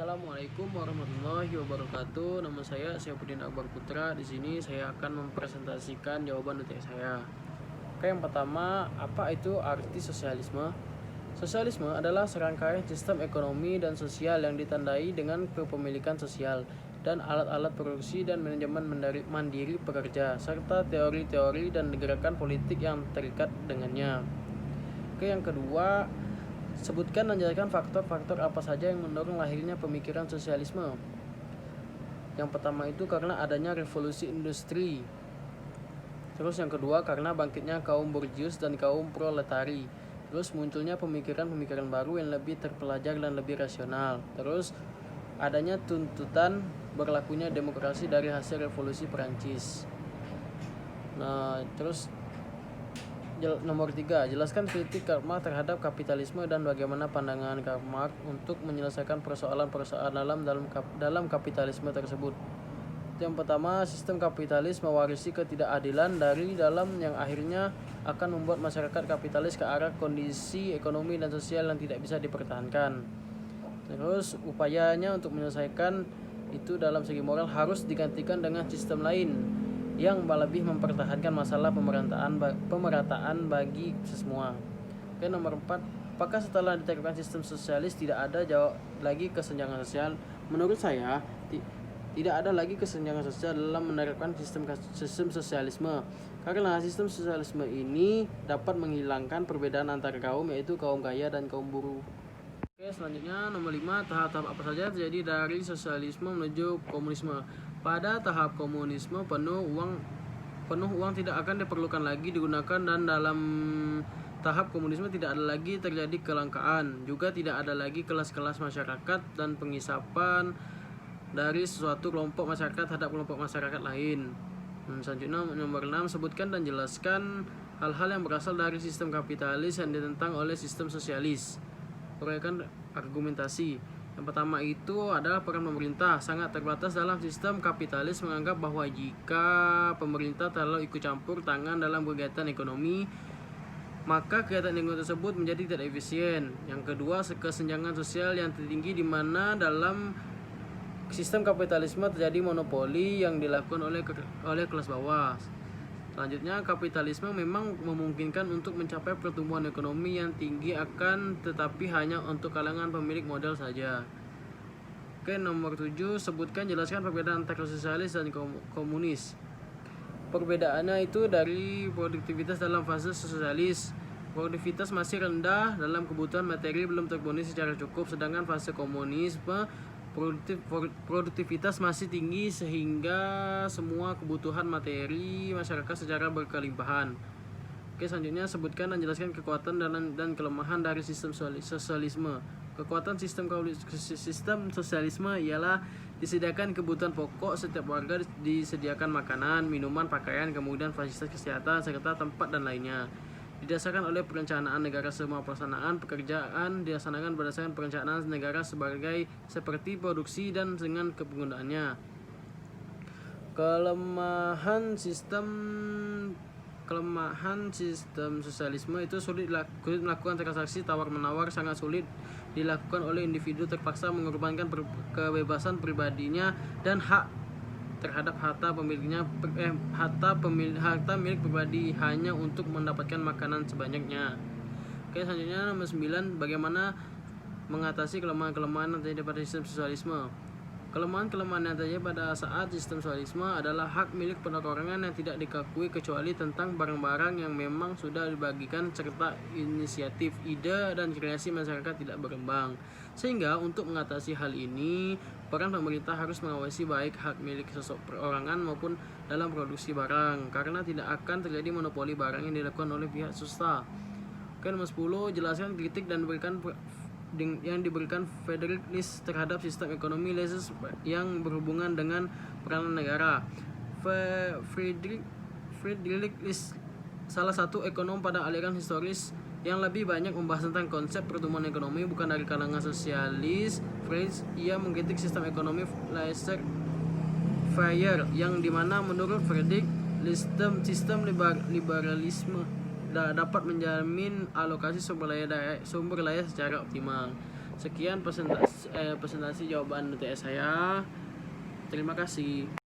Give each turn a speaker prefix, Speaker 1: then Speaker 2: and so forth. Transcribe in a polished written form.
Speaker 1: Assalamualaikum warahmatullahi wabarakatuh. Nama saya Syafudin Akbar Putra. Di sini saya akan mempresentasikan jawaban UTS saya. Oke, yang pertama, apa itu arti sosialisme? Sosialisme adalah serangkaian sistem ekonomi dan sosial yang ditandai dengan kepemilikan sosial dan alat-alat produksi dan manajemen mandiri pekerja, serta teori-teori dan gerakan politik yang terikat dengannya. Oke, yang kedua, sebutkan dan jelaskan faktor-faktor apa saja yang mendorong lahirnya pemikiran sosialisme. Yang pertama itu karena adanya revolusi industri. Terus yang kedua karena bangkitnya kaum borjuis dan kaum proletari. Terus munculnya pemikiran-pemikiran baru yang lebih terpelajar dan lebih rasional. Terus adanya tuntutan berlakunya demokrasi dari hasil revolusi Perancis. Nah, terus nomor 3, jelaskan kritik Karl Marx terhadap kapitalisme dan bagaimana pandangan Karl Marx untuk menyelesaikan persoalan-persoalan dalam kapitalisme tersebut. Yang pertama, sistem kapitalis mewarisi ketidakadilan dari dalam yang akhirnya akan membuat masyarakat kapitalis ke arah kondisi ekonomi dan sosial yang tidak bisa dipertahankan. Terus upayanya untuk menyelesaikan itu dalam segi moral harus digantikan dengan sistem lain yang lebih mempertahankan masalah pemerataan bagi semua. Oke, nomor 4, apakah setelah diterapkan sistem sosialis tidak ada lagi kesenjangan sosial? Menurut saya tidak ada lagi kesenjangan sosial dalam menerapkan sistem sosialisme, karena sistem sosialisme ini dapat menghilangkan perbedaan antar kaum, yaitu kaum kaya dan kaum buruh. Oke, selanjutnya nomor 5, tahap-tahap apa saja terjadi dari sosialisme menuju komunisme. Pada tahap komunisme penuh uang tidak akan diperlukan lagi digunakan, dan dalam tahap komunisme tidak ada lagi terjadi kelangkaan. Juga tidak ada lagi kelas-kelas masyarakat dan pengisapan dari suatu kelompok masyarakat terhadap kelompok masyarakat lain. Selanjutnya nomor 6, sebutkan dan jelaskan hal-hal yang berasal dari sistem kapitalis yang ditentang oleh sistem sosialis. Uraikan argumentasi. Yang pertama itu adalah peran pemerintah sangat terbatas dalam sistem kapitalis, menganggap bahwa jika pemerintah terlalu ikut campur tangan dalam kegiatan ekonomi, maka kegiatan ekonomi tersebut menjadi tidak efisien. Yang kedua, kesenjangan sosial yang tinggi di mana dalam sistem kapitalisme terjadi monopoli yang dilakukan oleh kelas bawah. Selanjutnya, kapitalisme memang memungkinkan untuk mencapai pertumbuhan ekonomi yang tinggi, akan tetapi hanya untuk kalangan pemilik modal saja. Oke, nomor 7, sebutkan jelaskan perbedaan antara sosialis dan komunis. Perbedaannya itu dari produktivitas dalam fase sosialis. Produktivitas masih rendah dalam kebutuhan materi belum terpenuhi secara cukup, sedangkan fase komunisme produktivitas masih tinggi sehingga semua kebutuhan materi masyarakat secara berkelimpahan. Oke, selanjutnya sebutkan dan jelaskan kekuatan dan kelemahan dari sistem sosialisme. Kekuatan sistem sosialisme ialah disediakan kebutuhan pokok setiap warga, disediakan makanan, minuman, pakaian, kemudian fasilitas kesehatan serta tempat dan lainnya. Didasarkan oleh perencanaan negara, semua pelaksanaan pekerjaan dilaksanakan berdasarkan perencanaan negara seperti produksi dan dengan penggunaannya. Kelemahan sistem sosialisme itu sulit melakukan transaksi tawar-menawar, sangat sulit dilakukan oleh individu, terpaksa mengorbankan kebebasan pribadinya dan hak terhadap harta milik pribadi hanya untuk mendapatkan makanan sebanyaknya. Oke, selanjutnya nomor 9, bagaimana mengatasi kelemahan-kelemahan yang terjadi pada sistem sosialisme. Kelemahan-kelemahan yang terjadi pada saat sistem sosialisme adalah hak milik perorangan yang tidak dikakui kecuali tentang barang-barang yang memang sudah dibagikan, serta inisiatif, ide, dan kreasi masyarakat tidak berkembang. Sehingga untuk mengatasi hal ini, peran pemerintah harus mengawasi baik hak milik perorangan maupun dalam produksi barang, karena tidak akan terjadi monopoli barang yang dilakukan oleh pihak swasta. Oke, nomor 10, jelaskan kritik yang diberikan Friedrich List terhadap sistem ekonomi Leses yang berhubungan dengan peranan negara. Friedrich List salah satu ekonom pada aliran historis yang lebih banyak membahas tentang konsep pertumbuhan ekonomi bukan dari kalangan sosialis. Ia mengkritik sistem ekonomi laissez-faire yang dimana menurut Friedrich sistem liberalisme dapat menjamin alokasi sumber daya secara optimal. Sekian presentasi jawaban UTS saya. Terima kasih.